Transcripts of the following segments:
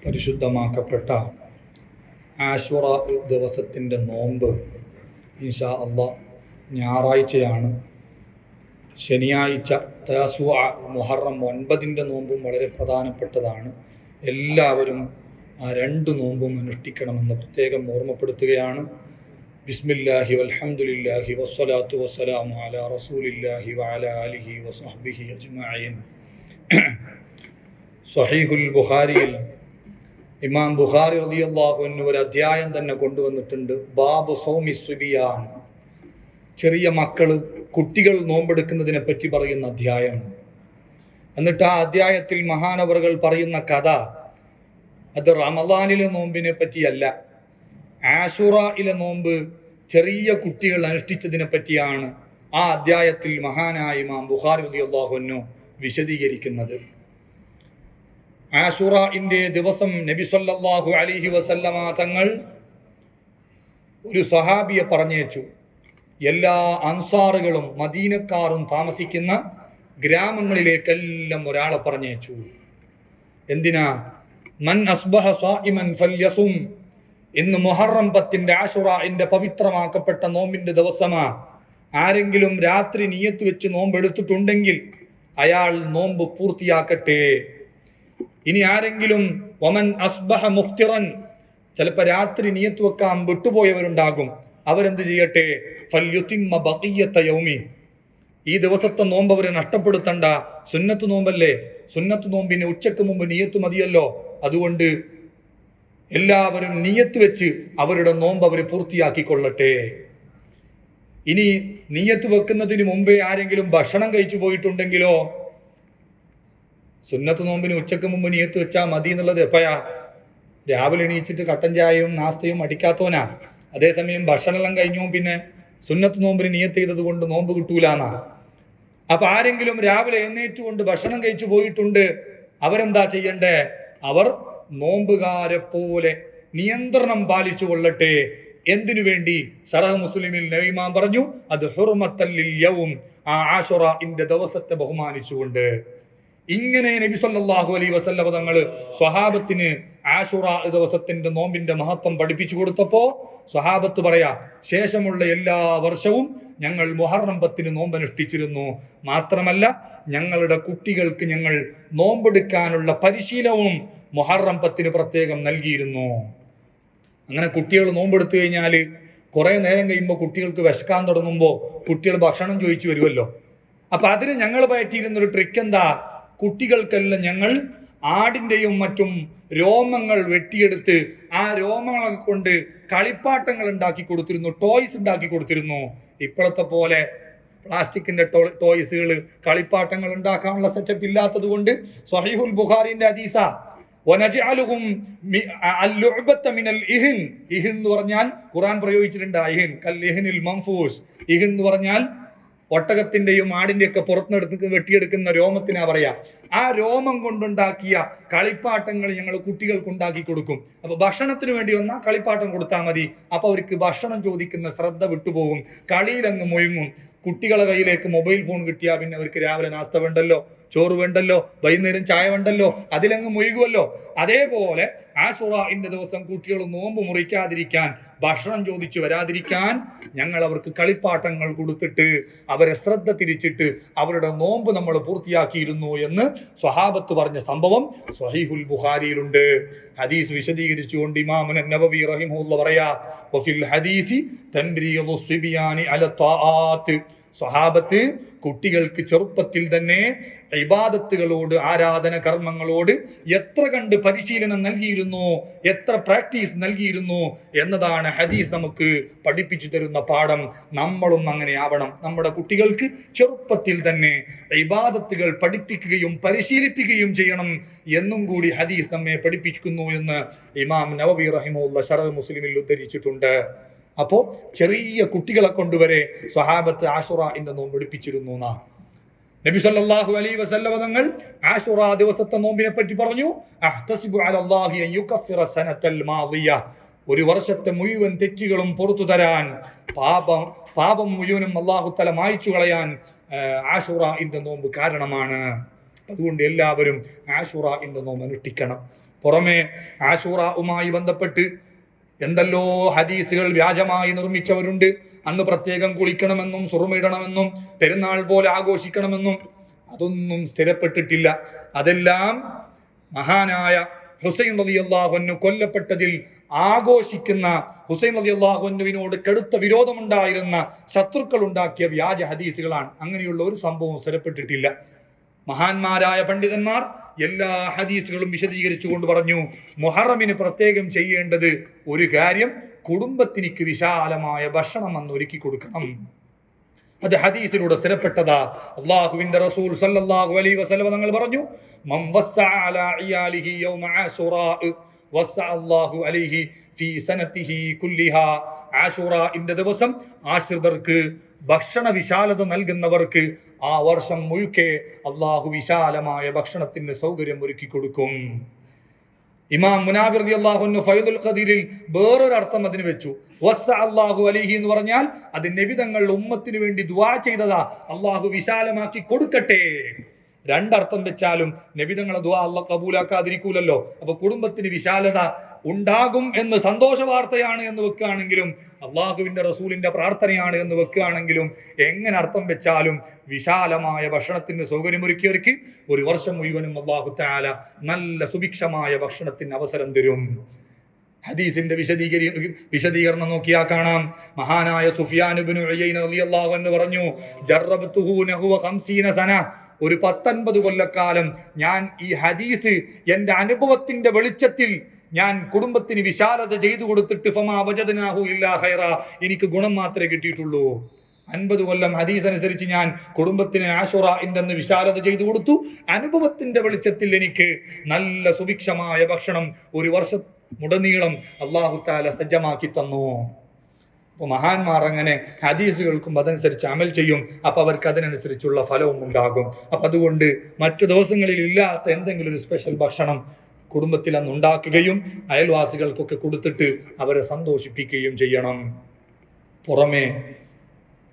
പരിശുദ്ധമാക്കപ്പെട്ട ആശുറ ദിവസത്തിൻ്റെ നോമ്പ് ഇൻഷാ അല്ലാഹ് ഞായറാഴ്ചയാണ്. ശനിയാഴ്ച താസുഅ മുഹറം 9 നോമ്പും വളരെ പ്രധാനപ്പെട്ടതാണ്. എല്ലാവരും ആ 2 നോമ്പും അനുഷ്ഠിക്കണമെന്ന് പ്രത്യേകം ഓർമ്മപ്പെടുത്തുകയാണ്. ബിസ്മില്ലാഹി വൽഹംദുലില്ലാഹി വസ്സലാത്തു വസ്സലാമു അലാ റസൂലില്ലാഹി വഅലാ ആലിഹി വസഹ്ബിഹി അജ്മഈൻ. സ്വഹീഹുൽ ബുഖാരിയിൽ ഇമാം ബുഖാരി റളിയല്ലാഹു അൻഹു ഒരു അധ്യായം തന്നെ കൊണ്ടുവന്നിട്ടുണ്ട്. ബാബു സൗമി സുബിയാൻ, ചെറിയ കുട്ടികൾ നോമ്പെടുക്കുന്നതിനെ പറ്റി പറയുന്ന അധ്യായം. എന്നിട്ട് ആ അധ്യായത്തിൽ മഹാനവറുകൾ പറയുന്ന കഥ അത് റമളാനിലെ നോമ്പിനെ പറ്റിയല്ല, ആശുറയിലെ നോമ്പ് ചെറിയ കുട്ടികൾ അനുഷ്ഠിച്ചതിനെ പറ്റിയാണ് ആ അധ്യായത്തിൽ മഹാനായ ഇമാം ബുഖാരി റളിയല്ലാഹു അൻഹു വിശദീകരിക്കുന്നത്. ആശുറയിൻ്റെ ദിവസം നബി സല്ലല്ലാഹു അലൈഹി വസല്ലമ തങ്ങൾ ഒരു സ്വഹാബിയെ പറഞ്ഞയച്ചു. എല്ലാ അൻസാറുകളും മദീനക്കാരും താമസിക്കുന്ന ഗ്രാമങ്ങളിലേക്കെല്ലാം ഒരാളെ പറഞ്ഞയച്ചു. എന്തിനാ? മൻ അസ്ബഹ സ്വാഇമൻ ഫൽയസും. ഇന്ന് മുഹറം 10 ആശുറയിൻ്റെ പവിത്രമാക്കപ്പെട്ട നോമ്പിന്റെ ദിവസമാ. ആരെങ്കിലും രാത്രി നിയ്യത്ത് വെച്ച് നോമ്പെടുത്തിട്ടുണ്ടെങ്കിൽ അയാൾ നോമ്പ് പൂർത്തിയാക്കട്ടെ. ഇനി ആരെങ്കിലും വമൻ അസ്ബഹ മുഫ്തിറൻ, ചിലപ്പോൾ രാത്രി നിയ്യത്ത് വെക്കാൻ വിട്ടുപോയവരുണ്ടാകും, അവരെന്ത് ചെയ്യട്ടെ? ഫൽയുതിമ്മ ബഖിയ്യത യൗമി, ഈ ദിവസത്തെ നോമ്പ് അവരെ നഷ്ടപ്പെടുത്തണ്ട. സുന്നത്ത് നോമ്പല്ലേ, സുന്നത്ത് നോമ്പിന് ഉച്ചക്ക് മുമ്പ് നിയ്യത്ത് മതിയല്ലോ. അതുകൊണ്ട് എല്ലാവരും നിയ്യത്ത് വെച്ച് അവരുടെ നോമ്പ് അവർ പൂർത്തിയാക്കിക്കൊള്ളട്ടെ. ഇനി നിയ്യത്ത് വെക്കുന്നതിന് മുമ്പേ ആരെങ്കിലും ഭക്ഷണം കഴിച്ചു പോയിട്ടുണ്ടെങ്കിലോ, സുന്നത്ത് നോമ്പിന് ഉച്ചക്ക് മുമ്പ് നിയ്യത്ത് വെച്ചാൽ മതി എന്നുള്ളത് എപ്പോഴാ? രാവിലെ എണീച്ചിട്ട് കട്ടൻ ചായയും നാസ്തയും അടിക്കാത്തോനാ. അതേസമയം ഭക്ഷണമെല്ലാം കഴിഞ്ഞു പിന്നെ സുന്നത്ത് നോമ്പിന് നിയ്യത്ത് ചെയ്തത് കൊണ്ട് നോമ്പ് കിട്ടൂലാന്നാ. അപ്പൊ ആരെങ്കിലും രാവിലെ എഴുന്നേറ്റുകൊണ്ട് ഭക്ഷണം കഴിച്ചു പോയിട്ടുണ്ട്, അവരെന്താ ചെയ്യണ്ടേ? അവർ നോമ്പുകാരെ പോലെ നിയന്ത്രണം പാലിച്ചു കൊള്ളട്ടെ. എന്തിനു വേണ്ടി? സറഹ് മുസ്ലിമിൽ നബിമാൻ പറഞ്ഞു, അത് ഹുർമത്തൽ ലിൽ യൗം, ആ ആശുറയിന്റെ ദിവസത്തെ ബഹുമാനിച്ചുകൊണ്ട്. ഇങ്ങനെ നബി സല്ലല്ലാഹു അലൈഹി വസല്ലം തങ്ങൾ സ്വഹാബത്തിന് ആശുറ ദിവസത്തിന്റെ നോമ്പിന്റെ മഹത്വം പഠിപ്പിച്ചു കൊടുത്തപ്പോ സ്വഹാബത്ത് പറയാ, ശേഷമുള്ള എല്ലാ വർഷവും ഞങ്ങൾ മുഹറം 10 നോമ്പ് അനുഷ്ഠിച്ചിരുന്നു. മാത്രമല്ല ഞങ്ങളുടെ കുട്ടികൾക്ക് ഞങ്ങൾ നോമ്പെടുക്കാനുള്ള പരിശീലനവും മുഹറം 10 പ്രത്യേകം നൽകിയിരുന്നു. അങ്ങനെ കുട്ടികൾ നോമ്പെടുത്തു കഴിഞ്ഞാൽ കുറെ നേരം കഴിയുമ്പോൾ കുട്ടികൾക്ക് വിശക്കാൻ തുടങ്ങുമ്പോൾ കുട്ടികൾ ഭക്ഷണം ചോദിച്ചു വരുമല്ലോ. അപ്പൊ അതിന് ഞങ്ങൾ പറ്റിയിരുന്നൊരു ട്രിക്ക് എന്താ? കുട്ടികൾക്കെല്ലാം ഞങ്ങൾ ആടിന്റെയും മറ്റും രോമങ്ങൾ വെട്ടിയെടുത്ത് ആ രോമങ്ങളൊക്കെ കൊണ്ട് കളിപ്പാട്ടങ്ങൾ ഉണ്ടാക്കി കൊടുത്തിരുന്നു, ടോയ്സ് ഉണ്ടാക്കി കൊടുത്തിരുന്നു. ഇപ്പോഴത്തെ പോലെ പ്ലാസ്റ്റിക്കിന്റെ ടോയ്സുകൾ, കളിപ്പാട്ടങ്ങൾ ഉണ്ടാക്കാനുള്ള സെറ്റപ്പ് ഇല്ലാത്തത് കൊണ്ട് സ്വഹീഹുൽ ബുഖാരിന്റെ ഹദീസ വനജഅലുഹും അൽലുഅബത മിനൽ ഇഹ്ൻ. ഇഹ്ൻ എന്ന് പറഞ്ഞാൽ ഖുർആൻ പ്രയോഗിച്ചിട്ടുണ്ട് ഇഹ്ൻ കൽ ഇഹ്നിൽ മൻഫൂസ്. ഇഹ്ൻ എന്ന് പറഞ്ഞാൽ ഒട്ടകത്തിന്റെയും ആടിന്റെ ഒക്കെ പുറത്തുനിന്ന് വെട്ടിയെടുക്കുന്ന രോമത്തിനാ പറയാ. ആ രോമം കൊണ്ടുണ്ടാക്കിയ കളിപ്പാട്ടങ്ങൾ ഞങ്ങൾ കുട്ടികൾക്ക് ഉണ്ടാക്കി കൊടുക്കും. അപ്പൊ ഭക്ഷണത്തിന് വേണ്ടി വന്നാൽ കളിപ്പാട്ടം കൊടുത്താൽ മതി. അപ്പൊ അവർക്ക് ഭക്ഷണം ചോദിക്കുന്ന ശ്രദ്ധ വിട്ടുപോകും, കളിയിലങ്ങ് മുഴുങ്ങും. കുട്ടികളെ കയ്യിലേക്ക് മൊബൈൽ ഫോൺ കിട്ടിയാൽ പിന്നെ അവർക്ക് രാവിലെ നാസ്ത വേണ്ടല്ലോ, ചോറ് വേണ്ടല്ലോ, വൈകുന്നേരം ചായ വേണ്ടല്ലോ, അതിലങ്ങ് മുഴുകുമല്ലോ. അതേപോലെ ആശുറയിന്റെ ദിവസം കുട്ടികൾ നോമ്പ് മുറിക്കാതിരിക്കാൻ, ഭക്ഷണം ചോദിച്ചു വരാതിരിക്കാൻ ഞങ്ങൾ അവർക്ക് കളിപ്പാട്ടങ്ങൾ കൊടുത്തിട്ട് അവരെ ശ്രദ്ധ തിരിച്ചിട്ട് അവരുടെ നോമ്പ് നമ്മൾ പൂർത്തിയാക്കിയിരുന്നു എന്ന് സ്വഹാബത്ത് പറഞ്ഞ സംഭവം സ്വഹീഹുൽ ബുഖാരിയിലുണ്ട്. ഹദീസ് വിശദീകരിച്ചുകൊണ്ട് ഇമാം നവവി റഹിമഹുല്ലാഹ് പറയാ, വഫിൽ ഹദീസി തൻരീദു സിബിയാനി അല ത്വാആത്ത്. സ്വഹാബത്ത് കുട്ടികൾക്ക് ചെറുപ്പത്തിൽ തന്നെ ഇബാദത്തുകളോട്, ആരാധന കർമ്മങ്ങളോട് എത്ര കണ്ട് പരിശീലനം നൽകിയിരുന്നു, എത്ര പ്രാക്ടീസ് നൽകിയിരുന്നു എന്നതാണ് ഹദീസ് നമുക്ക് പഠിപ്പിച്ചു തരുന്ന പാഠം. നമ്മളും അങ്ങനെ ആവണം. നമ്മുടെ കുട്ടികൾക്ക് ചെറുപ്പത്തിൽ തന്നെ ഇബാദത്തുകൾ പഠിപ്പിക്കുകയും പരിശീലിപ്പിക്കുകയും ചെയ്യണം എന്നും കൂടി ഹദീസ് നമ്മെ പഠിപ്പിക്കുന്നു എന്ന് ഇമാം നവവി റഹിമഹുല്ലാഹ് ശറഹ് മുസ്ലിമിൽ ഉദ്ധരിച്ചിട്ടുണ്ട്. അപ്പോ ചെറിയ കുട്ടികളെ കൊണ്ടുവരെ സ്വഹാബത്ത് ആശുറയിന്റെ നോമ്പ് പഠിപ്പിച്ചിരുന്നു. നബി സല്ലല്ലാഹു അലൈഹി വസല്ലം തങ്ങൾ ആശുറ ദിവസത്തെ നോമ്പിനെ പറ്റി പറഞ്ഞു, അഹ്തസിബു അലല്ലാഹി അൻ യുകഫിറ സനതൽ മാദിയ, ഒരു വർഷത്തെ മുഴുവൻ തെറ്റുകളും പുറത്തു തരാൻ, പാപം മുഴുവനും അല്ലാഹു തആല മായ്ച്ചു കളയാൻ ആശുറയിന്റെ നോമ്പ് കാരണമാണ്. അതുകൊണ്ട് എല്ലാവരും ആശുറയിന്റെ നോമ്പ് അനുഷ്ഠിക്കണം. പുറമെ ആശൂറയുമായി ബന്ധപ്പെട്ട് എന്തല്ലോ ഹദീസുകൾ വ്യാജമായി നിർമ്മിച്ചവരുണ്ട്. അന്ന് പ്രത്യേകം കുളിക്കണമെന്നും സുറുമിടണമെന്നും പെരുന്നാൾ പോലെ ആഘോഷിക്കണമെന്നും അതൊന്നും സ്ഥിരപ്പെട്ടിട്ടില്ല. അതെല്ലാം മഹാനായ ഹുസൈൻ റളിയല്ലാഹു അൻഹു കൊല്ലപ്പെട്ടതിൽ ആഘോഷിക്കുന്ന, ഹുസൈൻ റളിയല്ലാഹു അൻഹുവിനോട് കടുത്ത വിരോധമുണ്ടായിരുന്ന ശത്രുക്കൾ ഉണ്ടാക്കിയ വ്യാജ ഹദീസുകളാണ്. അങ്ങനെയുള്ള ഒരു സംഭവം സ്ഥിരപ്പെട്ടിട്ടില്ല. മഹാന്മാരായ പണ്ഡിതന്മാർ എല്ലാ ഹദീസുകളും വിശദീകരിച്ചുകൊണ്ട് പറഞ്ഞു, മുഹറമിന് പ്രത്യേകം ചെയ്യേണ്ടത് ഒരു കാര്യം, കുടുംബത്തിനിക്ക് വിശാലമായ ഭക്ഷണം അന്ന് ഒരുക്കി കൊടുക്കണം. അത് ഹദീസിലൂടെ സ്ഥിരപ്പെട്ടതാ. അല്ലാഹുവിന്റെ റസൂൽ സല്ലല്ലാഹു അലൈഹി വസല്ലം തങ്ങൾ പറഞ്ഞു, മൻ വസ്സഅ അലാ ഇയാലിഹി യൗമ ആശുറാ വസ്സഅ അല്ലാഹു അലൈഹി ഫീ സനതിഹി കുല്ലിഹാ. ആശുറാഇന്റെ ദിവസം ആശ്രിതർക്ക് ഭക്ഷണ വിശാലത നൽകുന്നവർക്ക് ആ വർഷം മുഴുക്കെ അള്ളാഹു വിശാലമായ ഭക്ഷണത്തിന് സൗകര്യം ഒരുക്കി കൊടുക്കും. ഇമാം മുനാവിർ റളിയല്ലാഹു അൻഹു ഫൈദുൽ ഖദീറിൽ വേറൊരു അർത്ഥം അതിന് വെച്ചു. വസ്സഅ അല്ലാഹു അലൈഹി എന്ന് പറഞ്ഞാൽ അത് നബി തങ്ങൾ ഉമ്മത്തിന് വേണ്ടി ദുആ ചെയ്തതാ, അള്ളാഹു വിശാലമാക്കി കൊടുക്കട്ടെ. രണ്ടർത്ഥം വെച്ചാലും നബി തങ്ങളെ ദുആ അള്ളാഹ് കബൂലാക്കാതിരിക്കൂലല്ലോ. അപ്പൊ കുടുംബത്തിന് വിശാലത ഉണ്ടാകും എന്ന് സന്തോഷ വാർത്തയാണ് എന്ന് വെക്കുകയാണെങ്കിലും, അള്ളാഹുവിന്റെ റസൂലിന്റെ പ്രാർത്ഥനയാണ് എന്ന് വെക്കുകയാണെങ്കിലും, എങ്ങനെ അർത്ഥം വെച്ചാലും വിശാലമായ ഭക്ഷണത്തിന് സൗകര്യമൊരുക്കിയവർക്ക് ഒരു വർഷം മുഴുവനും അള്ളാഹു തആല നല്ല സുഭിക്ഷമായ ഭക്ഷണത്തിന് അവസരം തരും. ഹദീസിന്റെ വിശദീകരണം നോക്കിയാൽ കാണാം. മഹാനായ സുഫിയാൻ ഇബ്നു ഉയൈന റളിയല്ലാഹു അൻഹു പറഞ്ഞു, ജറബ്തുഹു നഹുവ 50 സന, ഒരു 19 കൊല്ലക്കാലം ഞാൻ ഈ ഹദീസ് എന്റെ അനുഭവത്തിന്റെ വെളിച്ചത്തിൽ ഞാൻ കുടുംബത്തിന് വിശാലത ചെയ്തു കൊടുത്തിട്ട് ഫമാ വജദ്നാഹു ഇല്ലാ ഖൈറ, എനിക്ക് ഗുണം മാത്രമേ കിട്ടിയിട്ടുള്ളൂ. 50 കൊല്ലം ഹദീസ് അനുസരിച്ച് ഞാൻ കുടുംബത്തിന് ആശുറാഇന്റെ അന്ന് വിശാലത ചെയ്തു കൊടുത്തു. അനുഭവത്തിന്റെ വെളിച്ചത്തിൽ എനിക്ക് നല്ല സുഭിക്ഷമായ ഭക്ഷണം ഒരു വർഷമുടനീളം അല്ലാഹു തആല സജ്ജമാക്കി തന്നു. അപ്പോൾ മഹാന്മാർ അങ്ങനെ ഹദീസുകൾക്കും അതനുസരിച്ച് അമൽ ചെയ്യും. അപ്പൊ അവർക്ക് അതിനനുസരിച്ചുള്ള ഫലവും ഉണ്ടാകും. അപ്പൊ അതുകൊണ്ട് മറ്റു ദിവസങ്ങളിൽ ഇല്ലാത്ത എന്തെങ്കിലും ഒരു സ്പെഷ്യൽ ഭക്ഷണം കുടുംബത്തിൽ അന്ന് ഉണ്ടാക്കുകയും അയൽവാസികൾക്കൊക്കെ കൊടുത്തിട്ട് അവരെ സന്തോഷിപ്പിക്കുകയും ചെയ്യണം. പുറമെ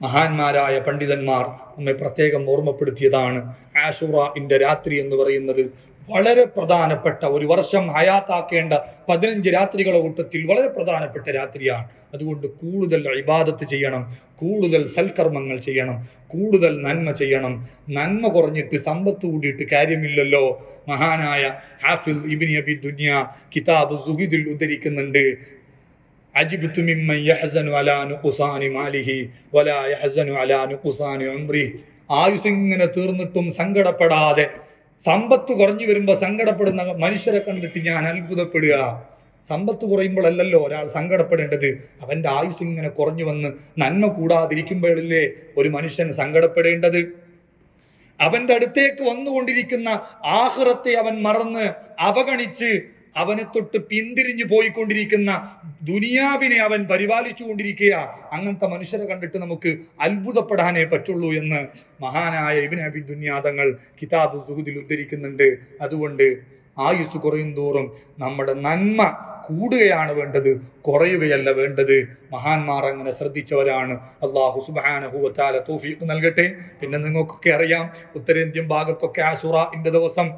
മഹാന്മാരായ പണ്ഡിതന്മാർ നമ്മെ പ്രത്യേകം ഓർമ്മപ്പെടുത്തിയതാണ്, ആശുറാഇന്റെ രാത്രി എന്ന് പറയുന്നത് വളരെ പ്രധാനപ്പെട്ട, ഒരു വർഷം ഹയാത്താക്കേണ്ട 15 രാത്രികളുടെ കൂട്ടത്തിൽ വളരെ പ്രധാനപ്പെട്ട രാത്രിയാണ്. അതുകൊണ്ട് കൂടുതൽ ഇബാദത്ത് ചെയ്യണം, കൂടുതൽ സൽക്കർമ്മങ്ങൾ ചെയ്യണം, കൂടുതൽ നന്മ ചെയ്യണം. നന്മ കുറഞ്ഞിട്ട് സമ്പത്ത് കൂടിയിട്ട് കാര്യമില്ലല്ലോ. മഹാനായ ഹാഫിൽ ഇബ്നു അബി ദുനിയ കിതാബ് സുഹീദിൽ ഉദ്ധരിക്കുന്നുണ്ട്, അജിബ്തു മിമ്മൻ യഹ്സനു അലാ നുഖ്സാനി മാലിഹി വലാ യഹ്സനു അലാ നുഖ്സാനി ഉംരി. ആയുസ് ഇങ്ങനെ തീർന്നിട്ടും സങ്കടപ്പെടാതെ, സമ്പത്ത് കുറഞ്ഞു വരുമ്പോൾ സങ്കടപ്പെടുന്ന മനുഷ്യരെ കണ്ടിട്ട് ഞാൻ അത്ഭുതപ്പെടുക. സമ്പത്ത് കുറയുമ്പോഴല്ലല്ലോ ഒരാൾ സങ്കടപ്പെടേണ്ടത്, അവന്റെ ആയുസ് ഇങ്ങനെ കുറഞ്ഞു വന്ന് നന്മ കൂടാതിരിക്കുമ്പോഴല്ലേ ഒരു മനുഷ്യൻ സങ്കടപ്പെടേണ്ടത്. അവന്റെ അടുത്തേക്ക് വന്നുകൊണ്ടിരിക്കുന്ന ആഖിറത്തെ അവൻ മറന്ന് അവഗണിച്ച് അവനെ തൊട്ട് പിന്തിരിഞ്ഞു പോയിക്കൊണ്ടിരിക്കുന്ന ദുനിയാവിനെ അവൻ പരിപാലിച്ചു കൊണ്ടിരിക്കുക. അങ്ങനത്തെ മനുഷ്യരെ കണ്ടിട്ട് നമുക്ക് അത്ഭുതപ്പെടാനേ പറ്റുള്ളൂ എന്ന് മഹാനായ ഇബ്നു അബി ദുനിയ തങ്ങൾ കിതാബ് സുഹൂദിൽ ഉദ്ധരിക്കുന്നുണ്ട്. അതുകൊണ്ട് ആയുസ് കുറയും തോറും നമ്മുടെ നന്മ കൂടുകയാണ് വേണ്ടത്, കുറയുകയല്ല വേണ്ടത്. മഹാന്മാർ അങ്ങനെ ശ്രദ്ധിച്ചവരാണ്. അല്ലാഹു സുബ്ഹാനഹു വ തആല തൗഫീഖ് നൽകട്ടെ. പിന്നെ നിങ്ങൾക്കൊക്കെ അറിയാം, ഉത്തരേന്ത്യൻ ഭാഗത്തൊക്കെ ആശുറാഇന്റെ ദിവസം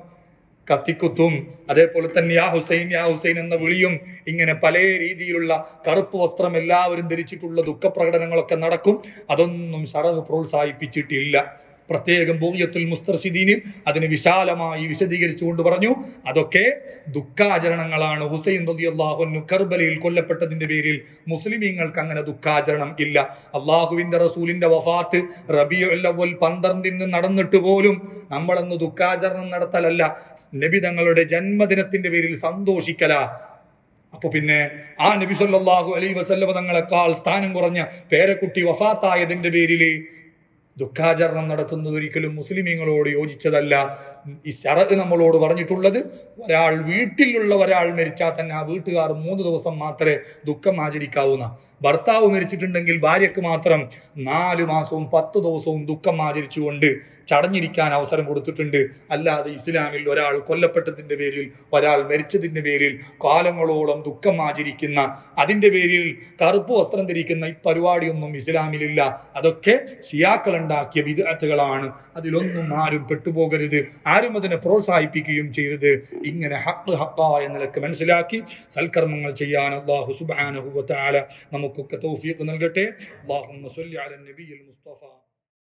കത്തിക്കുത്തും, അതേപോലെ തന്നെ യാ ഹുസൈൻ എന്ന വിളിയും, ഇങ്ങനെ പല രീതിയിലുള്ള കറുപ്പ് വസ്ത്രം എല്ലാവരും ധരിച്ചിട്ടുള്ള ദുഃഖപ്രകടനങ്ങളൊക്കെ നടക്കും. അതൊന്നും ശറഅ് പ്രോത്സാഹിപ്പിച്ചിട്ടില്ല. പ്രത്യേകം ബുഗ്യത്തുൽ മുസ്തർശിദീനിൽ അതിന് വിശാലമായി വിശദീകരിച്ചുകൊണ്ട് പറഞ്ഞു, അതൊക്കെ ദുഃഖാചരണങ്ങളാണ്. ഹുസൈൻ റളിയല്ലാഹു അൻഹു കർബലയിൽ കൊല്ലപ്പെട്ടതിന്റെ പേരിൽ മുസ്ലിമീങ്ങൾക്ക് അങ്ങനെ ദുഃഖാചരണം ഇല്ല. അള്ളാഹുവിന്റെ റസൂലിന്റെ വഫാത്ത് റബീഉൽ അവ്വൽ 12 നടന്നിട്ട് പോലും നമ്മളന്ന് ദുഃഖാചരണം നടത്തലല്ല, നബി തങ്ങളുടെ ജന്മദിനത്തിന്റെ പേരിൽ സന്തോഷിക്കല. അപ്പൊ പിന്നെ ആ നബി സല്ലല്ലാഹു അലൈഹി വസല്ലം തങ്ങളെക്കാൾ സ്ഥാനം കുറഞ്ഞ പേരക്കുട്ടി വഫാത്തായതിന്റെ പേരിൽ ദുഃഖാചരണം നടത്തുന്നത് ഒരിക്കലും മുസ്ലിമീങ്ങളോട് യോജിച്ചതല്ല. ഈ ശറഅ് നമ്മളോട് പറഞ്ഞിട്ടുള്ളത്, വീട്ടിലുള്ള ഒരാൾ മരിച്ചാൽ തന്നെ ആ വീട്ടുകാർ 3 ദിവസം മാത്രമേ ദുഃഖം ആചരിക്കാവുന്ന. ഭർത്താവ് മരിച്ചിട്ടുണ്ടെങ്കിൽ ഭാര്യക്ക് മാത്രം 4 മാസവും 10 ദിവസവും ദുഃഖം ആചരിച്ചുകൊണ്ട് ചടഞ്ഞിരിക്കാൻ അവസരം കൊടുത്തിട്ടുണ്ട്. അല്ലാതെ ഇസ്ലാമിൽ ഒരാൾ കൊല്ലപ്പെട്ടതിന്റെ പേരിൽ, ഒരാൾ മരിച്ചതിന്റെ പേരിൽ കാലങ്ങളോളം ദുഃഖം ആചരിക്കുന്ന, അതിന്റെ പേരിൽ കറുപ്പ് വസ്ത്രം ധരിക്കുന്ന ഈ പരിപാടിയൊന്നും ഇസ്ലാമിലില്ല. അതൊക്കെ ശിയാക്കൾ ഉണ്ടാക്കിയ ബിദ്അത്തുകളാണ്. അതിലൊന്നും ആരും പെട്ടുപോകരുത്, ആരും അതിനെ പ്രോത്സാഹിപ്പിക്കുകയും ചെയ്യരുത്. ഇങ്ങനെ ഹക്കായ നിലക്ക് മനസ്സിലാക്കി സൽക്കർമ്മങ്ങൾ ചെയ്യാൻ അല്ലാഹു സുബ്ഹാനഹു വ തആല നമുക്കൊക്കെ തൗഫീഖ് നൽകട്ടെ. അല്ലാഹുമ്മ സ്വല്ലി അലൻ നബിയിൽ മുസ്തഫ.